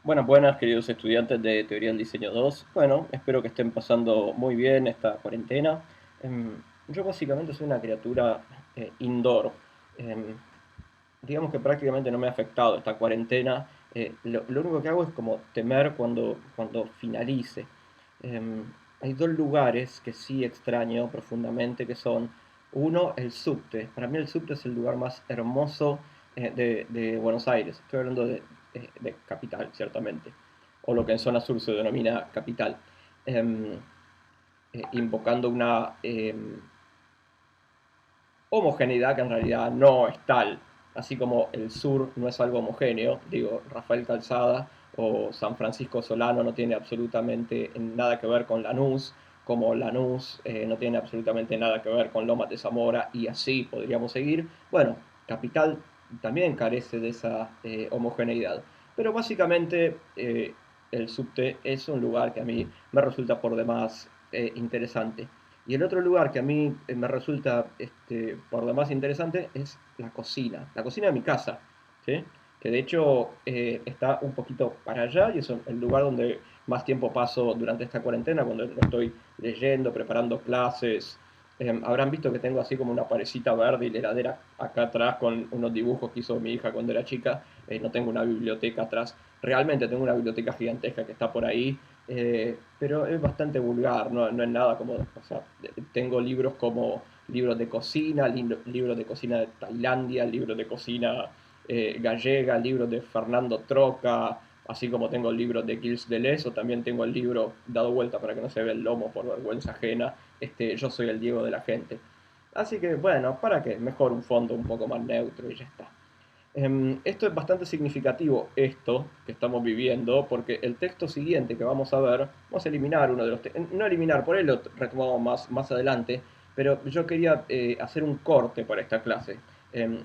Buenas, queridos estudiantes de Teoría del Diseño 2. Bueno, espero que estén pasando muy bien esta cuarentena. Yo básicamente soy una criatura indoor. Em, digamos que prácticamente no me ha afectado esta cuarentena. Lo único que hago es como temer cuando finalice. Em, hay dos lugares que sí extraño profundamente, que son, uno, el subte. Para mí el subte es el lugar más hermoso de Buenos Aires. Estoy hablando de capital, ciertamente, o lo que en zona sur se denomina capital. Em, invocando una homogeneidad que en realidad no es tal, así como el sur no es algo homogéneo, digo, Rafael Calzada o San Francisco Solano no tiene absolutamente nada que ver con Lanús, como Lanús no tiene absolutamente nada que ver con Lomas de Zamora, y así podríamos seguir. Bueno, Capital también carece de esa homogeneidad, pero básicamente el subte es un lugar que a mí me resulta por demás interesante. Y el otro lugar que a mí me resulta por lo más interesante es la cocina de mi casa, ¿sí? Que de hecho está un poquito para allá y es el lugar donde más tiempo paso durante esta cuarentena, cuando no estoy leyendo, preparando clases. Habrán visto que tengo así como una parecita verde y la heladera acá atrás con unos dibujos que hizo mi hija cuando era chica. No tengo una biblioteca atrás. Realmente tengo una biblioteca gigantesca que está por ahí, pero es bastante vulgar, no es nada como, o sea, tengo libros como libros de cocina, libros de cocina de Tailandia, libros de cocina gallega, libros de Fernando Troca, así como tengo libros de Gilles Deleuze, o también tengo el libro dado vuelta para que no se vea el lomo por vergüenza ajena, Yo soy el Diego de la gente. Así que bueno, ¿para qué? Mejor un fondo un poco más neutro y ya está. Esto es bastante significativo, esto que estamos viviendo, porque el texto siguiente que vamos a ver, vamos a eliminar uno de los no eliminar, por ahí lo retomamos más adelante, pero yo quería hacer un corte para esta clase,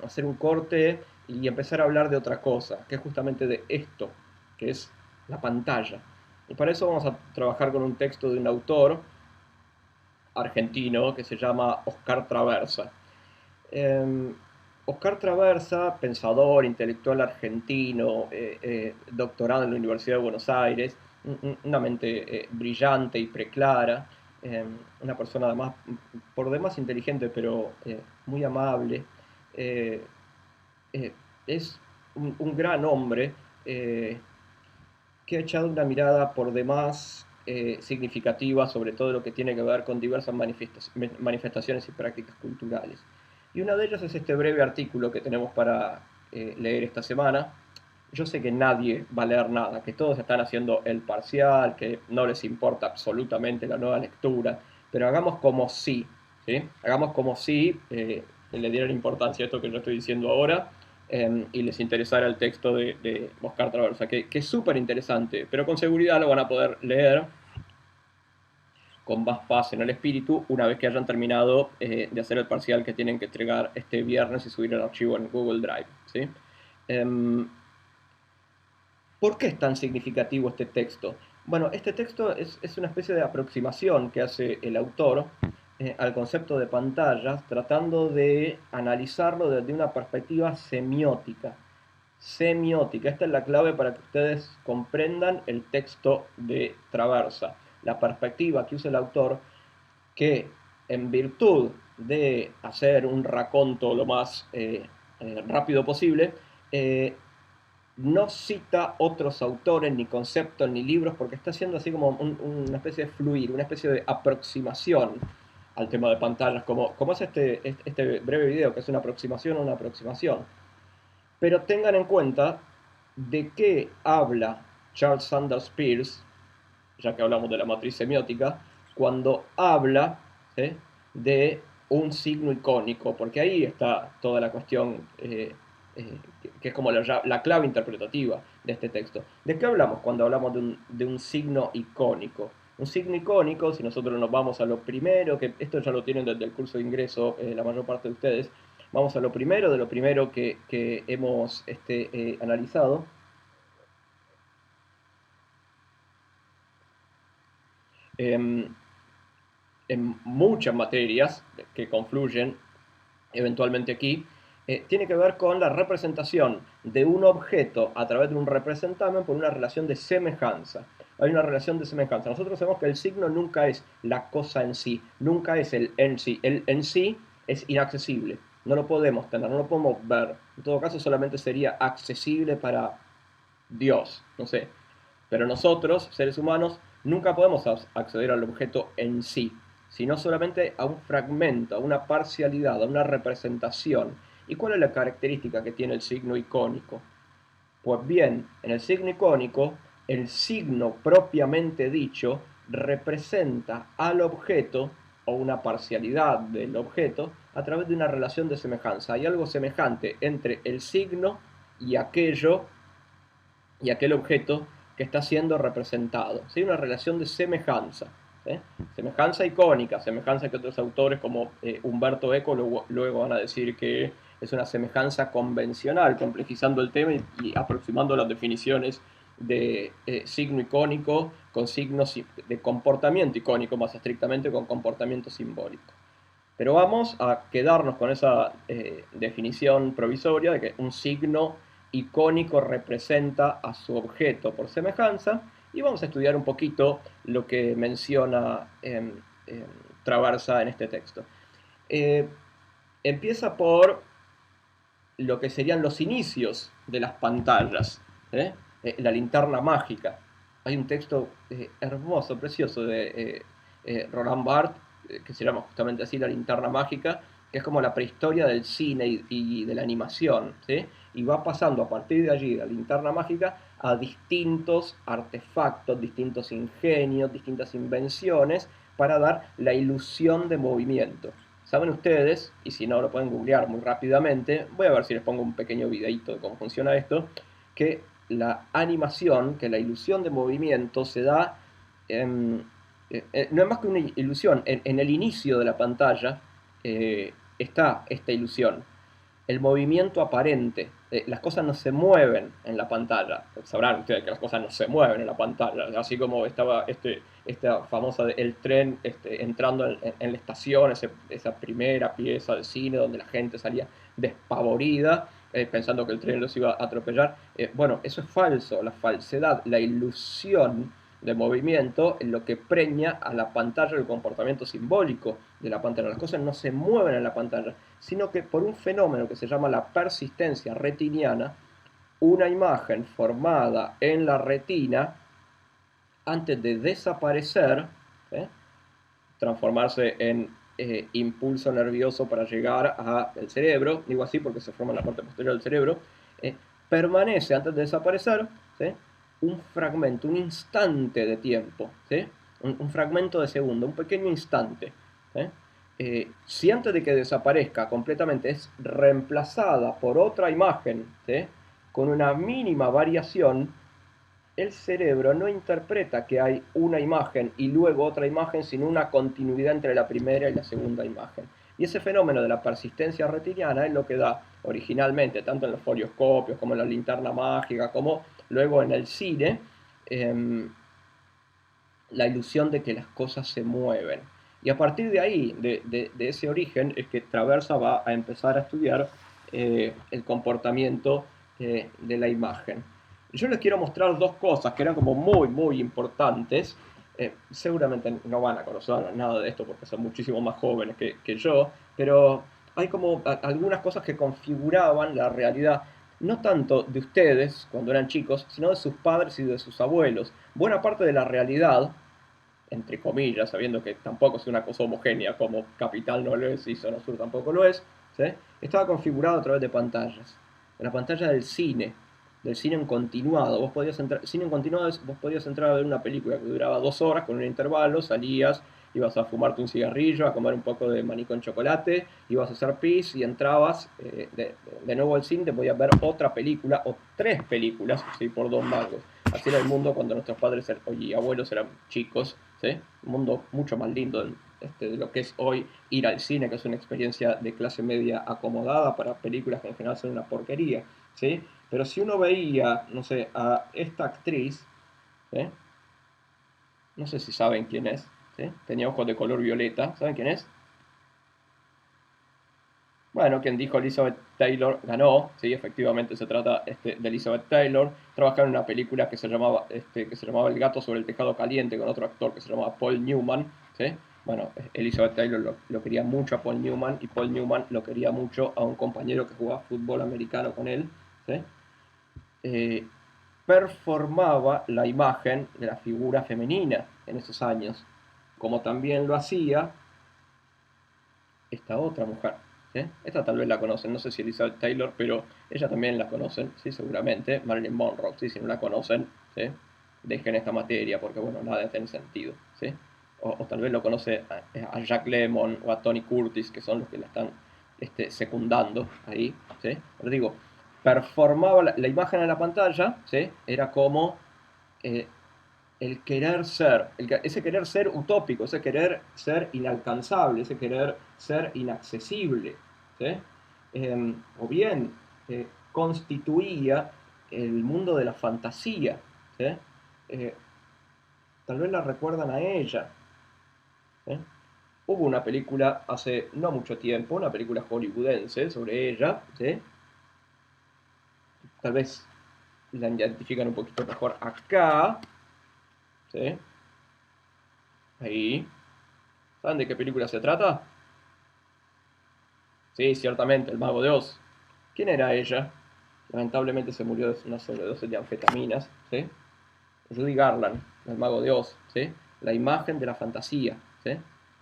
hacer un corte y empezar a hablar de otra cosa, que es justamente de esto, que es la pantalla. Y para eso vamos a trabajar con un texto de un autor argentino que se llama Oscar Traversa. Eh, Oscar Traversa, pensador, intelectual argentino, doctorado en la Universidad de Buenos Aires, una mente brillante y preclara, eh, una persona además por demás inteligente, pero muy amable. eh, eh, es un gran hombre eh, que ha echado una mirada por demás significativa sobre todo lo que tiene que ver con diversas manifestaciones y prácticas culturales. Y una de ellas es este breve artículo que tenemos para leer esta semana. Yo sé que nadie va a leer nada, que todos están haciendo el parcial, que no les importa absolutamente la nueva lectura, pero hagamos como si, ¿sí? Hagamos como si le dieran importancia a esto que yo estoy diciendo ahora, y les interesara el texto de Oscar Traversa, que es súper interesante, pero con seguridad lo van a poder leer con más paz en el espíritu una vez que hayan terminado de hacer el parcial que tienen que entregar este viernes y subir el archivo en Google Drive, ¿sí? Um, ¿Por qué es tan significativo este texto? Bueno, este texto es una especie de aproximación que hace el autor al concepto de pantallas, tratando de analizarlo desde una perspectiva semiótica. Semiótica, esta es la clave para que ustedes comprendan el texto de Traversa. La perspectiva que usa el autor, que en virtud de hacer un raconto lo más rápido posible, eh, no cita otros autores, ni conceptos, ni libros, porque está haciendo así como una especie de fluir, una especie de aproximación al tema de pantallas, como es este breve video, que es una aproximación a una aproximación. Pero tengan en cuenta de qué habla Charles Sanders Peirce, ya que hablamos de la matriz semiótica, cuando habla, ¿sí?, de un signo icónico, porque ahí está toda la cuestión, que es como la clave interpretativa de este texto. ¿De qué hablamos cuando hablamos de un signo icónico? Un signo icónico, si nosotros nos vamos a lo primero, que esto ya lo tienen desde el curso de ingreso la mayor parte de ustedes, vamos a lo primero de lo primero que hemos analizado. En, en muchas materias que confluyen eventualmente aquí, tiene que ver con la representación de un objeto a través de un representamen por una relación de semejanza. Hay una relación de semejanza. Nosotros sabemos que el signo nunca es la cosa en sí, nunca es el en sí. El en sí es inaccesible, no lo podemos tener, no lo podemos ver. En todo caso, solamente sería accesible para Dios, no sé. Pero nosotros, seres humanos, nunca podemos acceder al objeto en sí, sino solamente a un fragmento, a una parcialidad, a una representación. ¿Y cuál es la característica que tiene el signo icónico? Pues bien, en el signo icónico, el signo propiamente dicho representa al objeto o una parcialidad del objeto a través de una relación de semejanza. Hay algo semejante entre el signo y aquel objeto que está siendo representado. ¿Sí? Una relación de semejanza. ¿Eh? Semejanza icónica, semejanza que otros autores como Humberto Eco luego van a decir que es una semejanza convencional, complejizando el tema y aproximando las definiciones de signo icónico con signos de comportamiento icónico, más estrictamente con comportamiento simbólico. Pero vamos a quedarnos con esa definición provisoria de que un signo icónico representa a su objeto por semejanza y vamos a estudiar un poquito lo que menciona Traversa en este texto. Eh, Empieza por lo que serían los inicios de las pantallas, ¿eh? La linterna mágica. Hay un texto hermoso, precioso de Roland Barthes, que se llama justamente así, La linterna mágica, que es como la prehistoria del cine y de la animación, ¿sí? Y va pasando a partir de allí, la linterna mágica, a distintos artefactos, distintos ingenios, distintas invenciones para dar la ilusión de movimiento. Saben ustedes, y si no lo pueden googlear muy rápidamente, voy a ver si les pongo un pequeño videito de cómo funciona esto, que la animación, que la ilusión de movimiento se da, no es más que una ilusión, en el inicio de la pantalla está esta ilusión, el movimiento aparente. Las cosas no se mueven en la pantalla. Sabrán ustedes que las cosas no se mueven en la pantalla. Así como estaba esta famosa el tren entrando en la estación, esa primera pieza de cine donde la gente salía despavorida, pensando que el tren los iba a atropellar. Bueno, eso es falso, la falsedad, la ilusión de movimiento en lo que preña a la pantalla el comportamiento simbólico de la pantalla. Las cosas no se mueven en la pantalla, sino que por un fenómeno que se llama la persistencia retiniana, una imagen formada en la retina, antes de desaparecer, ¿eh? Transformarse en impulso nervioso para llegar al cerebro, digo así porque se forma en la parte posterior del cerebro, permanece antes de desaparecer, ¿sí? Un fragmento, un instante de tiempo, ¿sí? Un fragmento de segundo, un pequeño instante. ¿Sí? Si antes de que desaparezca completamente es reemplazada por otra imagen, ¿sí? Con una mínima variación, el cerebro no interpreta que hay una imagen y luego otra imagen, sino una continuidad entre la primera y la segunda imagen. Y ese fenómeno de la persistencia retiniana es lo que da originalmente, tanto en los folioscopios como en la linterna mágica, como luego en el cine, eh, la ilusión de que las cosas se mueven. Y a partir de ahí, de ese origen, es que Traversa va a empezar a estudiar el comportamiento de la imagen. Yo les quiero mostrar dos cosas que eran como muy, muy importantes. Seguramente no van a conocer nada de esto porque son muchísimo más jóvenes que yo, pero hay como algunas cosas que configuraban la realidad, no tanto de ustedes cuando eran chicos, sino de sus padres y de sus abuelos. Buena parte de la realidad, entre comillas, sabiendo que tampoco es una cosa homogénea, como Capital no lo es y Zona Sur tampoco lo es, ¿sí? Estaba configurado a través de pantallas. En la pantalla del cine en continuado. Vos podías entrar, cine en continuado vos podías entrar a ver una película que duraba 2 horas con un intervalo, salías, ibas a fumarte un cigarrillo, a comer un poco de maní con chocolate, ibas a hacer pis y entrabas de nuevo al cine, te podías ver otra película o 3 películas, ¿sí? Por 2 mangos. Así era el mundo cuando nuestros padres y abuelos eran chicos, ¿sí? Un mundo mucho más lindo de lo que es hoy ir al cine, que es una experiencia de clase media acomodada para películas que en general son una porquería, ¿sí? Pero si uno veía, no sé, a esta actriz, ¿sí? No sé si saben quién es, ¿sí? Tenía ojos de color violeta, ¿saben quién es? Bueno, quien dijo Elizabeth Taylor ganó, sí, efectivamente se trata de Elizabeth Taylor. Trabajaba en una película que se llamaba El gato sobre el tejado caliente con otro actor que se llamaba Paul Newman, ¿sí? Bueno, Elizabeth Taylor lo quería mucho a Paul Newman y Paul Newman lo quería mucho a un compañero que jugaba fútbol americano con él, ¿sí? Eh, Performaba la imagen de la figura femenina en esos años, como también lo hacía esta otra mujer. ¿Sí? Esta tal vez la conocen, no sé si Elizabeth Taylor, pero ella también la conocen, ¿sí? Seguramente. Marilyn Monroe, ¿sí? Si no la conocen, ¿sí? Dejen esta materia porque, bueno, nada tiene sentido. ¿Sí? O tal vez lo conoce a Jack Lemmon o a Tony Curtis, que son los que la están secundando ahí. ¿Sí? Pero digo, performaba la imagen en la pantalla, ¿sí? Era como eh, el querer ser, ese querer ser utópico, ese querer ser inalcanzable, ese querer ser inaccesible, ¿sí? O bien constituía el mundo de la fantasía, ¿sí? Eh, Tal vez la recuerdan a ella, ¿sí? Hubo una película hace no mucho tiempo, una película hollywoodense sobre ella, ¿sí? Tal vez la identifican un poquito mejor acá, ¿sí? Ahí. ¿Saben de qué película se trata? Sí, ciertamente, el Mago de Oz. ¿Quién era ella? Lamentablemente se murió de una sobredosis de anfetaminas, ¿sí? Judy Garland, el Mago de Oz, ¿sí? La imagen de la fantasía, ¿sí?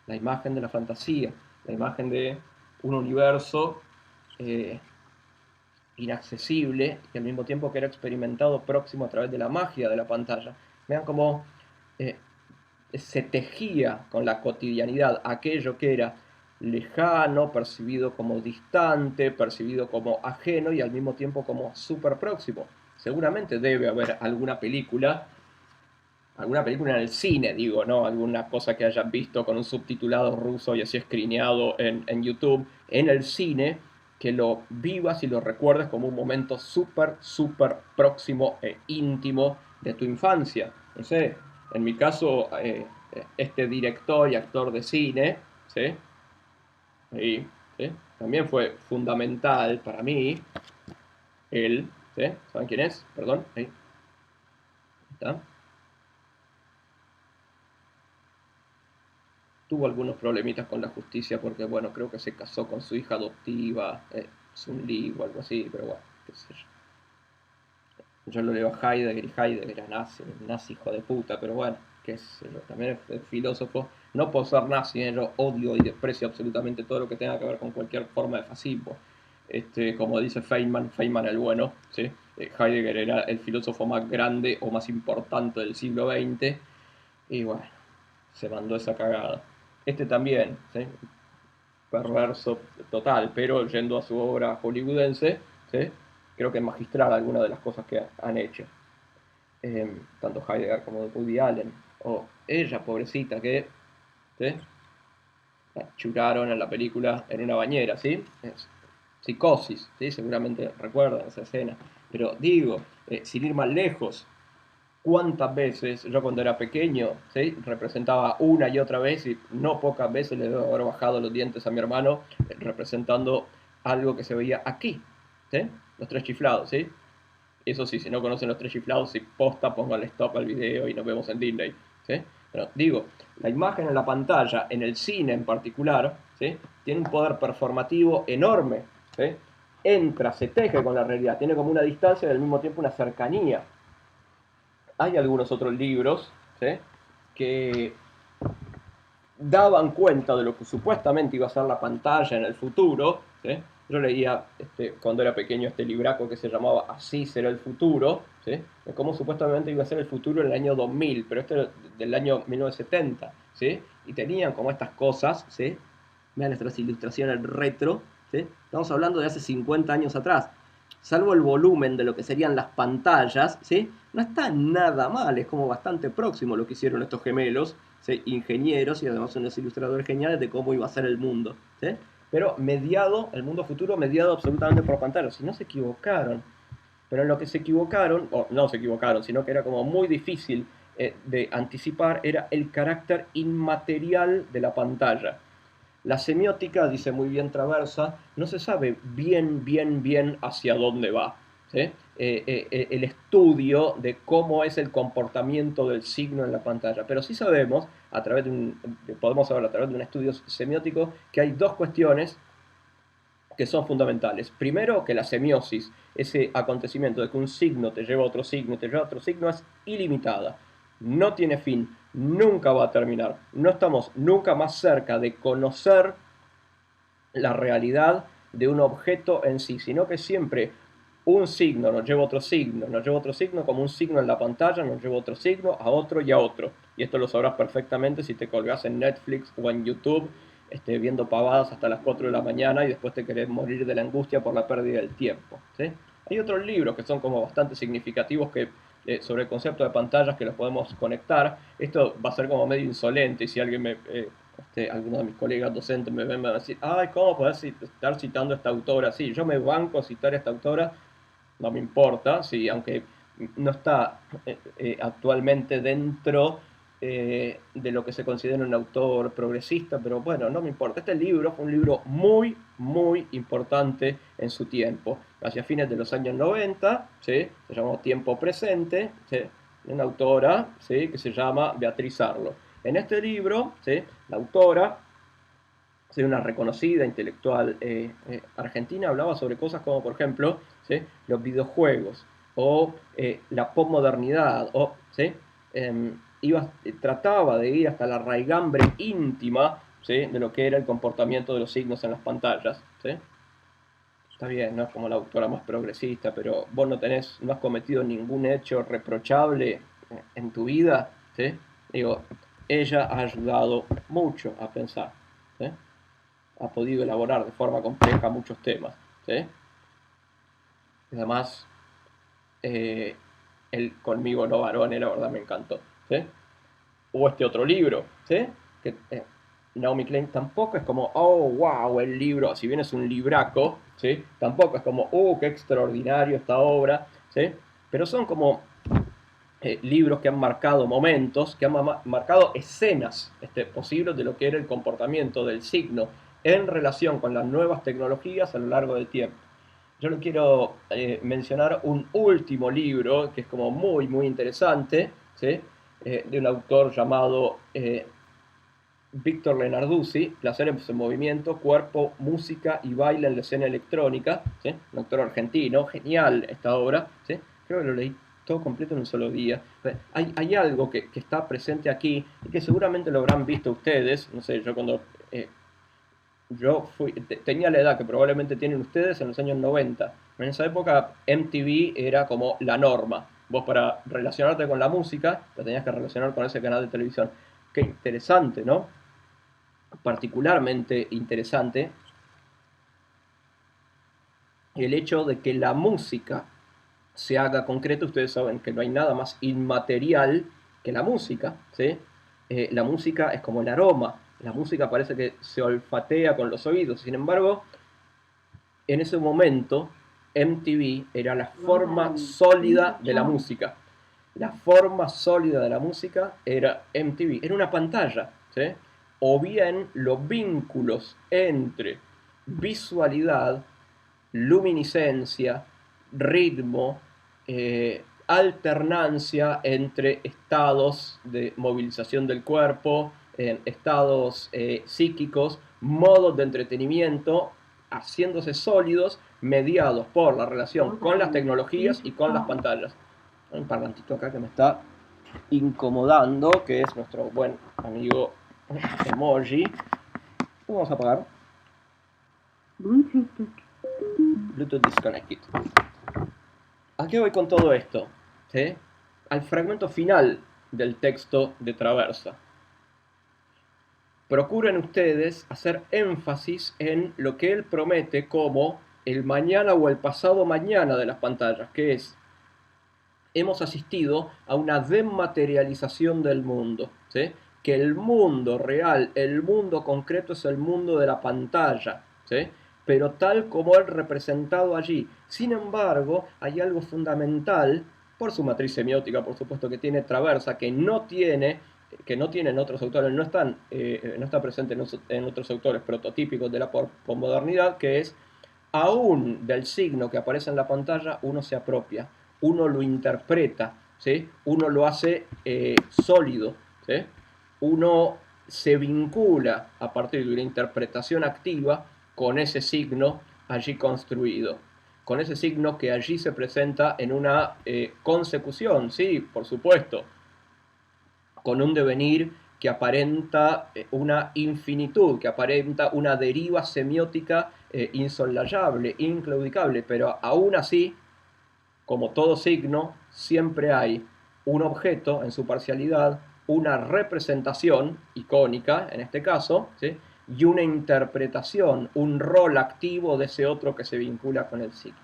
La imagen de la fantasía, la imagen de un universo eh, inaccesible y al mismo tiempo que era experimentado próximo a través de la magia de la pantalla. Vean cómo eh, se tejía con la cotidianidad aquello que era lejano, percibido como distante, percibido como ajeno y al mismo tiempo como súper próximo. Seguramente debe haber alguna película en el cine, digo, ¿no? Alguna cosa que hayas visto con un subtitulado ruso y así escrineado en YouTube, en el cine, que lo vivas y lo recuerdes como un momento súper, súper próximo e íntimo de tu infancia. No sé, en mi caso, este director y actor de cine, ¿sí? Ahí, ¿sí? También fue fundamental para mí, él, ¿sí? ¿Saben quién es? Perdón, ahí está. Tuvo algunos problemitas con la justicia porque, bueno, creo que se casó con su hija adoptiva, es un lío o algo así, pero bueno, qué sé yo. Yo lo leo a Heidegger y Heidegger era nazi, nazi hijo de puta, pero bueno, qué sé yo, también es filósofo. No por ser nazi, yo odio y desprecio absolutamente todo lo que tenga que ver con cualquier forma de fascismo. Como dice Feynman, Feynman el bueno, ¿sí? Heidegger era el filósofo más grande o más importante del siglo XX, y bueno, se mandó esa cagada. Este también, ¿sí? Perverso total, pero yendo a su obra hollywoodense, ¿sí? Creo que es magistral algunas de las cosas que han hecho, tanto Heidegger como Woody Allen, o ella, pobrecita, que ¿sí? La churaron en la película en una bañera, ¿sí? Es Psicosis, ¿sí? Seguramente recuerdan esa escena, pero digo, sin ir más lejos, cuántas veces yo cuando era pequeño, ¿sí? Representaba una y otra vez y no pocas veces le debo haber bajado los dientes a mi hermano representando algo que se veía aquí, ¿sí? Los tres chiflados, ¿sí? Eso sí, si no conocen los tres chiflados, si posta, pónganle stop al video y nos vemos en Disney, ¿sí? Pero digo, la imagen en la pantalla, en el cine en particular, ¿sí? Tiene un poder performativo enorme, ¿sí? Entra, se teje con la realidad, tiene como una distancia y al mismo tiempo una cercanía. Hay algunos otros libros, ¿sí? Que daban cuenta de lo que supuestamente iba a ser la pantalla en el futuro, ¿sí? Yo leía cuando era pequeño este libraco que se llamaba Así será el futuro, ¿sí? De cómo supuestamente iba a ser el futuro en el año 2000, pero este era del año 1970, ¿sí? Y tenían como estas cosas, ¿sí? Vean nuestras ilustraciones retro, ¿sí? Estamos hablando de hace 50 años atrás. Salvo el volumen de lo que serían las pantallas, ¿sí? No está nada mal, es como bastante próximo lo que hicieron estos gemelos, ¿sí? Ingenieros y además unos ilustradores geniales de cómo iba a ser el mundo, ¿sí? Pero mediado, el mundo futuro mediado absolutamente por pantallas. Si no se equivocaron, pero en lo que se equivocaron, o no se equivocaron, sino que era como muy difícil de anticipar, era el carácter inmaterial de la pantalla. La semiótica, dice muy bien Traversa, no se sabe bien hacia dónde va. ¿Sí? El estudio de cómo es el comportamiento del signo en la pantalla. Pero sí sabemos, podemos saber a través de un estudio semiótico, que hay dos cuestiones que son fundamentales. Primero, que la semiosis, ese acontecimiento de que un signo te lleva a otro signo, te lleva a otro signo, es ilimitada. No tiene fin, nunca va a terminar. No estamos nunca más cerca de conocer la realidad de un objeto en sí, sino que siempre un signo nos lleva a otro signo, nos lleva a otro signo, como un signo en la pantalla, nos lleva a otro signo, a otro y a otro. Y esto lo sabrás perfectamente si te colgás en Netflix o en YouTube, viendo pavadas hasta las 4 de la mañana y después te querés morir de la angustia por la pérdida del tiempo. ¿Sí? Hay otros libros que son como bastante significativos sobre el concepto de pantallas que los podemos conectar. Esto va a ser como medio insolente y si alguien alguno de mis colegas docentes me ven a decir, ay, ¿cómo podés estar citando a esta autora? Sí, yo me banco a citar a esta autora, no me importa, sí, aunque no está actualmente dentro de lo que se considera un autor progresista, pero bueno, no me importa. Este libro fue un libro muy importante en su tiempo, hacia fines de los años 90, ¿sí? Se llamó Tiempo Presente, ¿sí? Una autora, ¿sí? Que se llama Beatriz Arlo. En este libro, ¿sí? La autora, ¿sí? Una reconocida intelectual argentina, hablaba sobre cosas como, por ejemplo, ¿sí? Los videojuegos o la posmodernidad, ¿sí? Trataba de ir hasta la raigambre íntima, ¿sí? De lo que era el comportamiento de los signos en las pantallas. ¿Sí? Está bien, no es como la autora más progresista, pero vos no has cometido ningún hecho reprochable en tu vida, ¿sí? Digo, ella ha ayudado mucho a pensar, ¿sí? Ha podido elaborar de forma compleja muchos temas, ¿sí? Y además, eh, el Conmigo no varón, la verdad me encantó, ¿sí? O este otro libro, ¿sí? Que Naomi Klein tampoco es como, oh, wow, el libro, si bien es un libraco, ¿sí? Tampoco es como, oh, qué extraordinario esta obra, ¿sí? Pero son como libros que han marcado momentos, que han marcado escenas posibles de lo que era el comportamiento del signo en relación con las nuevas tecnologías a lo largo del tiempo. Yo le quiero mencionar un último libro que es como muy interesante, ¿sí? De un autor llamado Víctor Lenarduzzi, Placeres en Movimiento, Cuerpo, Música y Baile en la Escena Electrónica, ¿sí? Un autor argentino, genial esta obra, ¿sí? Creo que lo leí todo completo en un solo día. Hay algo que está presente aquí y que seguramente lo habrán visto ustedes, no sé, yo cuando tenía la edad que probablemente tienen ustedes en los años 90. En esa época MTV era como la norma. Vos para relacionarte con la música te tenías que relacionar con ese canal de televisión. Qué interesante, ¿no? Particularmente interesante el hecho de que la música se haga concreta. Ustedes saben que no hay nada más inmaterial que la música, ¿sí? La música es como el aroma, la música parece que se olfatea con los oídos, sin embargo, en ese momento MTV era la forma sólida de la música. La forma sólida de la música era MTV, era una pantalla, ¿sí? O bien los vínculos entre visualidad, luminiscencia, ritmo, alternancia entre estados de movilización del cuerpo, estados psíquicos, modos de entretenimiento, haciéndose sólidos, mediados por la relación con las tecnologías y con las pantallas. Hay un parlantito acá que me está incomodando, que es nuestro buen amigo Emoji. ¿Cómo vamos a apagar? Bluetooth disconnected. ¿A qué voy con todo esto? ¿Sí? Al fragmento final del texto de Traversa. Procuren ustedes hacer énfasis en lo que él promete como el mañana o el pasado mañana de las pantallas, que es, hemos asistido a una dematerialización del mundo, ¿sí? Que el mundo real, el mundo concreto es el mundo de la pantalla, ¿sí? Pero tal como él representado allí. Sin embargo, hay algo fundamental, por su matriz semiótica, por supuesto, que tiene Traversa, que no tiene que no tienen otros autores, no está presente en otros autores prototípicos de la posmodernidad, que es, aún del signo que aparece en la pantalla, uno se apropia, uno lo interpreta, ¿sí? Uno lo hace sólido, ¿sí? Uno se vincula a partir de una interpretación activa con ese signo allí construido, con ese signo que allí se presenta en una consecución, sí, por supuesto, con un devenir que aparenta una infinitud, que aparenta una deriva semiótica insoslayable, inclaudicable, pero aún así, como todo signo, siempre hay un objeto en su parcialidad, una representación icónica, en este caso, ¿sí? Y una interpretación, un rol activo de ese otro que se vincula con el signo.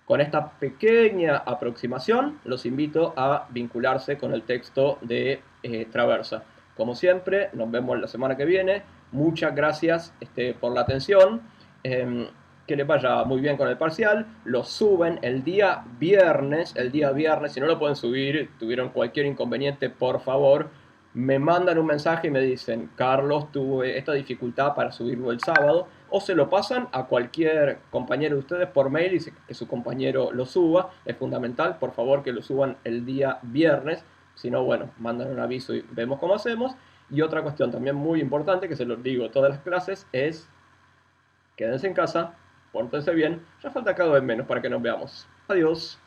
Con esta pequeña aproximación, los invito a vincularse con el texto de Traversa. Como siempre, nos vemos la semana que viene. Muchas gracias por la atención. Que les vaya muy bien con el parcial. Lo suben el día viernes. El día viernes, si no lo pueden subir, tuvieron cualquier inconveniente, por favor, me mandan un mensaje y me dicen: Carlos, tuve esta dificultad para subirlo el sábado, o se lo pasan a cualquier compañero de ustedes por mail y que su compañero lo suba. Es fundamental, por favor, que lo suban el día viernes, si no, bueno, mandan un aviso y vemos cómo hacemos. Y otra cuestión también muy importante, que se los digo todas las clases, es: quédense en casa, pórtense bien, ya falta cada vez menos para que nos veamos. Adiós.